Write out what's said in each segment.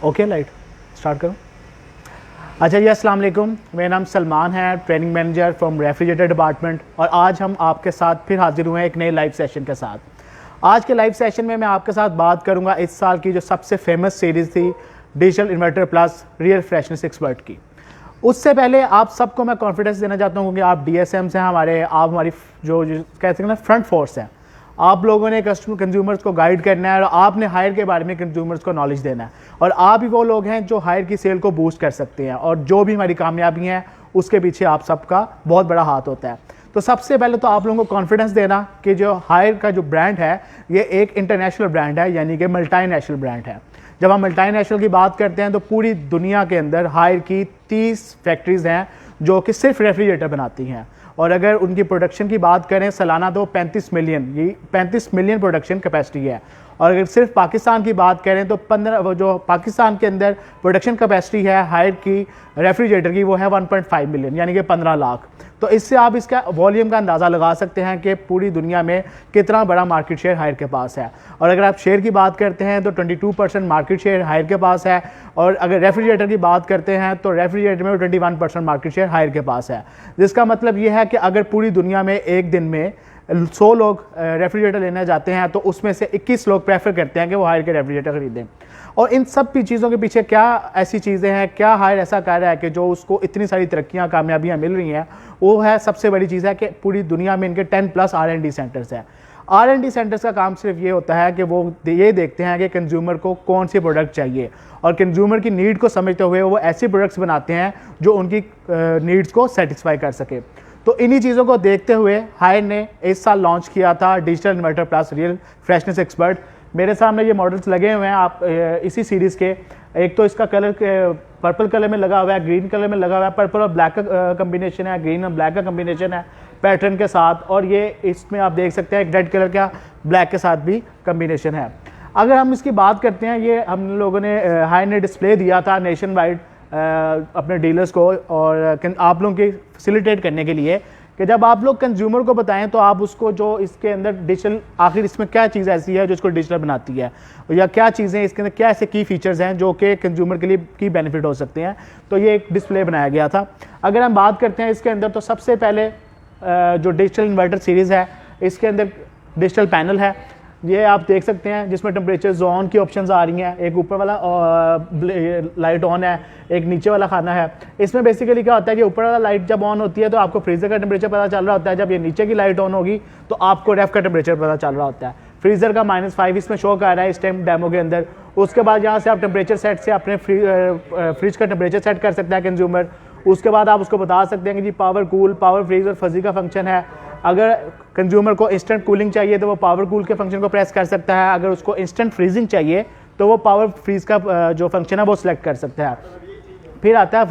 Okay light start करूँ। अच्छा जी, अस्सलाम वालेकुम। मेरा नाम सलमान है, training manager from refrigerator department, और आज हम आपके साथ फिर हाजिर हुए हैं एक नए लाइव सेशन के साथ। आज के लाइव सेशन में मैं आपके साथ बात करूंगा इस साल की जो सबसे फेमस सीरीज़ थी digital inverter plus real freshness expert की। उससे पहले आप सबको मैं कॉन्फिडेंस देना चाहता हूँ कि आप DSMs हैं हमारे, आप हमारी जो कहते हैं ना फ्रंट फोर्स हैं। आप लोगों ने कंज्यूमर्स को गाइड करना है और आपने हायर के बारे में कंज्यूमर्स को नॉलेज देना है, और आप ही वो लोग हैं जो हायर की सेल को बूस्ट कर सकते हैं, और जो भी हमारी कामयाबी है उसके पीछे आप सबका बहुत बड़ा हाथ होता है। तो सबसे पहले तो आप लोगों को कॉन्फिडेंस देना कि जो हायर का जो ब्रांड है ये एक इंटरनेशनल ब्रांड है, यानी कि मल्टीनेशनल ब्रांड है। जब हम मल्टीनेशनल की बात करते हैं तो पूरी दुनिया के अंदर हायर की 30 फैक्ट्रीज़ हैं जो कि सिर्फ रेफ्रिजरेटर बनाती हैं, और अगर उनकी प्रोडक्शन की बात करें सालाना तो 35 मिलियन प्रोडक्शन कैपेसिटी है। और अगर सिर्फ पाकिस्तान की बात करें तो 15 जो पाकिस्तान के अंदर प्रोडक्शन कैपेसिटी है हायर की रेफ्रिजरेटर की वो है 1.5 मिलियन, यानी कि 15 लाख। तो इससे आप इसका वॉल्यूम का अंदाज़ा लगा सकते हैं कि पूरी दुनिया में कितना बड़ा मार्केट शेयर हायर के पास है। और अगर आप शेयर की बात करते हैं तो 22% मार्केट शेयर हायर के पास है, और अगर रेफ्रिजरेटर की बात करते हैं तो रेफ्रिजरेटर में 21% मार्केट शेयर हायर के पास है। जिसका मतलब ये है कि अगर पूरी दुनिया में एक दिन में 100 लोग रेफ्रिजरेटर लेने जाते हैं तो उसमें से 21 लोग प्रेफर करते हैं कि वो हायर के रेफ्रिजरेटर खरीदें। और इन सब चीज़ों के पीछे क्या ऐसी चीज़ें हैं, क्या हायर ऐसा कर रहा है कि जो उसको इतनी सारी तरक्कियाँ कामयाबियाँ मिल रही हैं, वो है सबसे बड़ी चीज़ है कि पूरी दुनिया में इनके 10+ R&D सेंटर्स हैं। R&D सेंटर्स का काम सिर्फ ये होता है कि वो ये देखते हैं कि कंज्यूमर को कौन सी प्रोडक्ट चाहिए, और कंज्यूमर की नीड को समझते हुए वो ऐसी प्रोडक्ट्स बनाते हैं जो उनकी नीड्स को सेटिस्फाई कर सके। तो इन्हीं चीज़ों को देखते हुए हायर ने इस साल लॉन्च किया था digital inverter plus real freshness expert. मेरे सामने ये मॉडल्स लगे हुए हैं आप इसी सीरीज़ के। एक तो इसका कलर पर्पल कलर में लगा हुआ है, ग्रीन कलर में लगा हुआ है, पर्पल और ब्लैक का कम्बिनेशन है, ग्रीन और ब्लैक का कम्बिनेशन है पैटर्न के साथ, और ये इसमें आप देख सकते हैं एक रेड कलर का ब्लैक के साथ भी कम्बिनेशन है। अगर हम इसकी बात करते हैं, ये हम लोगों ने हायर ने डिस्प्ले दिया था नेशन वाइड अपने डीलर्स को, और आप लोगों की फैसिलिटेट करने के लिए कि जब आप लोग कंज्यूमर को बताएं तो आप उसको जो इसके अंदर डिजिटल आखिर इसमें क्या चीज़ ऐसी है जो इसको डिजिटल बनाती है, या क्या चीज़ें इसके अंदर क्या ऐसे की फीचर्स हैं जो कि कंज्यूमर के लिए की बेनिफिट हो सकते हैं। तो ये एक डिस्प्ले बनाया गया था। अगर हम बात करते हैं इसके अंदर तो सबसे पहले जो डिजिटल इन्वर्टर सीरीज़ है इसके अंदर डिजिटल पैनल है, ये आप देख सकते हैं, जिसमें टेम्परेचर जोन की ऑप्शंस आ रही हैं। एक ऊपर वाला लाइट ऑन है, एक नीचे वाला खाना है। इसमें बेसिकली क्या होता है कि ऊपर वाला लाइट जब ऑन होती है तो आपको फ्रीज़र का टेम्परेचर पता चल रहा होता है, जब ये नीचे की लाइट ऑन होगी तो आपको रेफ का टेम्परेचर पता चल रहा होता है। फ्रीज़र का -5 इसमें शो कर रहा है इस टाइम डेमो के अंदर। उसके बाद यहाँ से आप टेम्परेचर सेट से अपने फ्रिज का टेम्परेचर सेट कर सकते हैं कंज्यूमर। उसके बाद आप उसको बता सकते हैं कि जी पावर कूल, पावर फ्रीज और फजी का फंक्शन है। अगर कंज्यूमर को इंस्टेंट कूलिंग चाहिए तो वो पावर कूल के फंक्शन को प्रेस कर सकता है। अगर उसको इंस्टेंट फ्रीजिंग चाहिए तो वो पावर फ्रीज का जो फंक्शन है वो सिलेक्ट कर सकता है। फिर आता है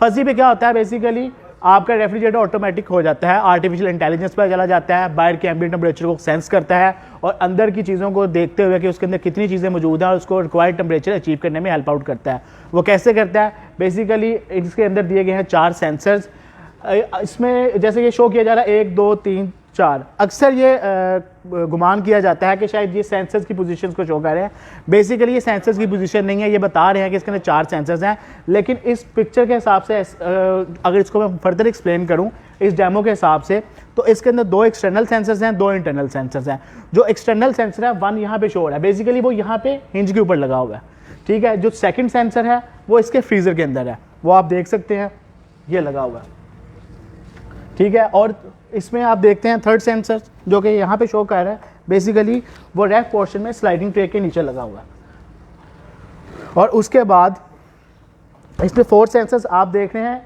फजी पे क्या होता है, बेसिकली आपका रेफ्रिजरेटर ऑटोमेटिक हो जाता है, आर्टिफिशियल इंटेलिजेंस पर चला जाता है, बाहर के एम्बिएंट टेम्परेचर को सेंस करता है और अंदर की चीज़ों को देखते हुए कि उसके अंदर कितनी चीज़ें मौजूद हैं और उसको रिक्वायर्ड टेम्परेचर अचीव करने में हेल्प आउट करता है। वो कैसे करता है, बेसिकली इसके अंदर दिए गए हैं 4 सेंसर्स। इसमें जैसे ये शो किया जा रहा है 1 2 3 4, अक्सर ये गुमान किया जाता है कि शायद ये सेंसर्स की पोजीशंस को शो कर रहे हैं। बेसिकली ये सेंसर्स की पोजीशन नहीं है, ये बता रहे हैं कि इसके अंदर 4 सेंसर्स हैं। लेकिन इस पिक्चर के हिसाब से अगर इसको मैं फर्दर एक्सप्लेन करूं इस डेमो के हिसाब से, तो इसके अंदर 2 एक्सटर्नल सेंसर्स हैं, 2 इंटरनल सेंसर्स हैं। जो एक्सटर्नल सेंसर है 1 यहाँ पे शो हो रहा है, बेसिकली वो यहाँ पे हिंज के ऊपर लगा हुआ है, ठीक है। जो सेकेंड सेंसर है वो इसके फ्रीजर के अंदर है, वो आप देख सकते हैं ये लगा हुआ है, ठीक है। और इसमें आप देखते हैं थर्ड सेंसर जो कि यहाँ पे शो कर रहा है, बेसिकली वो रैक पोर्शन में स्लाइडिंग ट्रे के नीचे लगा हुआ है। और उसके बाद इसमें 4 सेंसर्स आप देख रहे हैं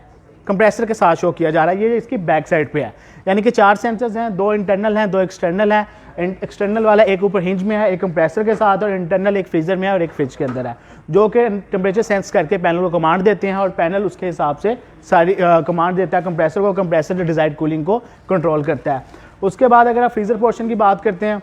कंप्रेसर के साथ शो किया जा रहा है, ये इसकी बैक साइड पे है। यानी कि 4 सेंसर्स हैं, 2 इंटरनल हैं, 2 एक्सटर्नल हैं। एक्सटर्नल वाला एक ऊपर हिंज में है, एक कंप्रेसर के साथ, और इंटरनल एक फ्रीजर में है और एक फ्रिज के अंदर है, जो कि टेम्परेचर सेंस करके पैनल को कमांड देते हैं और पैनल उसके हिसाब से सारी कमांड देता है कंप्रेसर को, कंप्रेसर जो डिजायर्ड कूलिंग को कंट्रोल करता है। उसके बाद अगर आप फ्रीजर पोर्शन की बात करते हैं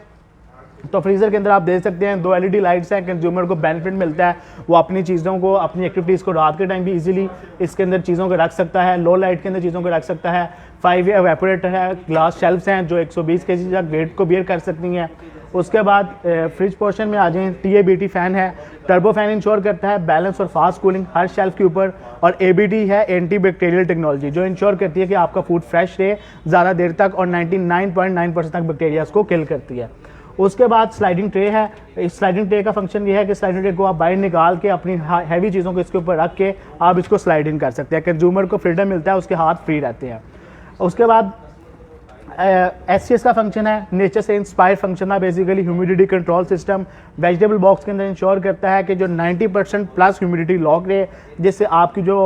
तो फ्रीज़र के अंदर आप देख सकते हैं 2 LED लाइट्स हैं, कंज्यूमर को बेनिफिट मिलता है, वो अपनी चीज़ों को, अपनी एक्टिविटीज़ को रात के टाइम भी इजीली इसके अंदर चीज़ों को रख सकता है, लो लाइट के अंदर चीज़ों को रख सकता है। 5 वे एवेपोरेटर है, ग्लास शेल्फ्स हैं जो 120 kg तक वेट को बियर कर सकती हैं। उसके बाद फ्रिज पोर्शन में आ जाएं, TABT फ़ैन है, टर्बो फैन इंश्योर करता है बैलेंस और फास्ट कूलिंग हर शेल्फ के ऊपर, और ABD है एंटी बैक्टीरियल टेक्नोलॉजी जो इंश्योर करती है कि आपका फूड फ्रेश रहे ज़्यादा देर तक और 99.9% तक बैक्टीरियाज को किल करती है। उसके बाद स्लाइडिंग ट्रे है। इस स्लाइडिंग ट्रे का फंक्शन ये है कि स्लाइडिंग ट्रे को आप बाहर निकाल के अपनी हैवी चीज़ों को इसके ऊपर रख के आप इसको स्लाइडिंग कर सकते हैं, कंज्यूमर को फ्रीडम मिलता है, उसके हाथ फ्री रहते हैं। उसके बाद SCS का फंक्शन है नेचर से इंस्पायर फंक्शन है, basically humidity control system vegetable box के अंदर इंश्योर करता है कि जो 90% प्लस ह्यूमिडिटी लॉक रहे, जिससे आपकी जो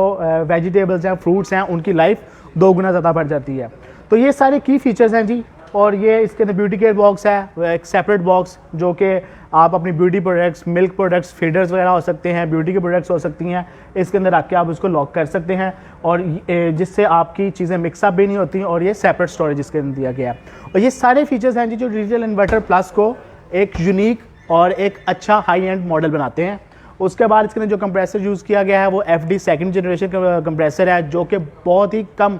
वेजिटेबल्स हैं फ्रूट्स हैं उनकी लाइफ 2 गुना ज़्यादा बढ़ जाती है। तो ये सारे की फीचर्स हैं जी। और ये इसके अंदर ब्यूटी केयर बॉक्स है, एक सेपरेट बॉक्स जो कि आप अपनी beauty products, milk products, feeders वगैरह हो सकते हैं, ब्यूटी के प्रोडक्ट्स हो सकती हैं, इसके अंदर रख के आप उसको लॉक कर सकते हैं और जिससे आपकी चीज़ें मिक्सअप भी नहीं होती और ये सेपरेट स्टोरेज इसके अंदर दिया गया है। और ये सारे फीचर्स हैं जी जो डिजिटल इन्वर्टर प्लस को एक यूनिक और एक अच्छा हाई एंड मॉडल बनाते हैं। उसके बाद इसके अंदर जो कंप्रेसर यूज़ किया गया है वो FD सेकंड जनरेशन का कंप्रेसर है जो कि बहुत ही कम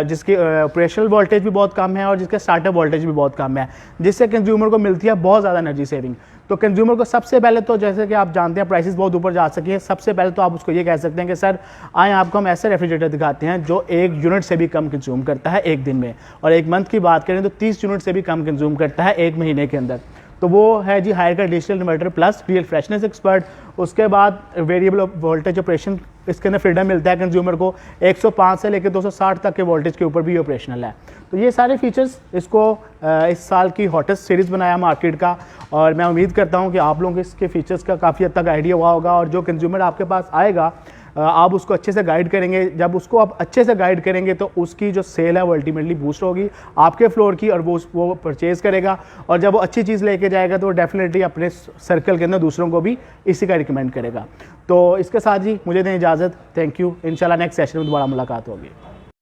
जिसकी ऑपरेशनल वोल्टेज भी बहुत कम है और जिसका स्टार्टअप वोल्टेज भी बहुत कम है, जिससे कंज्यूमर को मिलती है बहुत ज़्यादा एनर्जी सेविंग। तो कंज्यूमर को सबसे पहले तो जैसे कि आप जानते हैं प्राइसेस बहुत ऊपर जा सके हैं, सबसे पहले तो आप उसको ये कह सकते हैं कि सर आए आपको हम ऐसे रेफ्रिजरेटर दिखाते हैं जो 1 यूनिट से भी कम कंज्यूम करता है एक दिन में, और एक मंथ की बात करें तो 30 यूनिट से भी कम कंज्यूम करता है एक महीने के अंदर। तो वो है जी हायर का digital inverter plus real freshness expert. उसके बाद वेरिएबल वोल्टेज ऑपरेशन, इसके अंदर फ्रीडम मिलता है कंज्यूमर को, 105 से लेकर 260 तक के वोल्टेज के ऊपर भी ऑपरेशनल है। तो ये सारे फीचर्स इसको इस साल की हॉटेस्ट सीरीज़ बनाया मार्केट का, और मैं उम्मीद करता हूँ कि आप लोगों को इसके फीचर्स का काफ़ी हद तक आइडिया हुआ होगा, और जो कंज्यूमर आपके पास आएगा आप उसको अच्छे से गाइड करेंगे। जब उसको आप अच्छे से गाइड करेंगे तो उसकी जो सेल है वो अल्टीमेटली बूस्ट होगी आपके फ्लोर की, और वो परचेज़ करेगा, और जब वो अच्छी चीज़ लेके जाएगा तो वो डेफिनेटली अपने सर्कल के अंदर दूसरों को भी इसी का रिकमेंड करेगा। तो इसके साथ जी मुझे दें इजाज़त, थैंक यू। इंशाल्लाह नेक्स्ट सेशन में दोबारा मुलाकात होगी।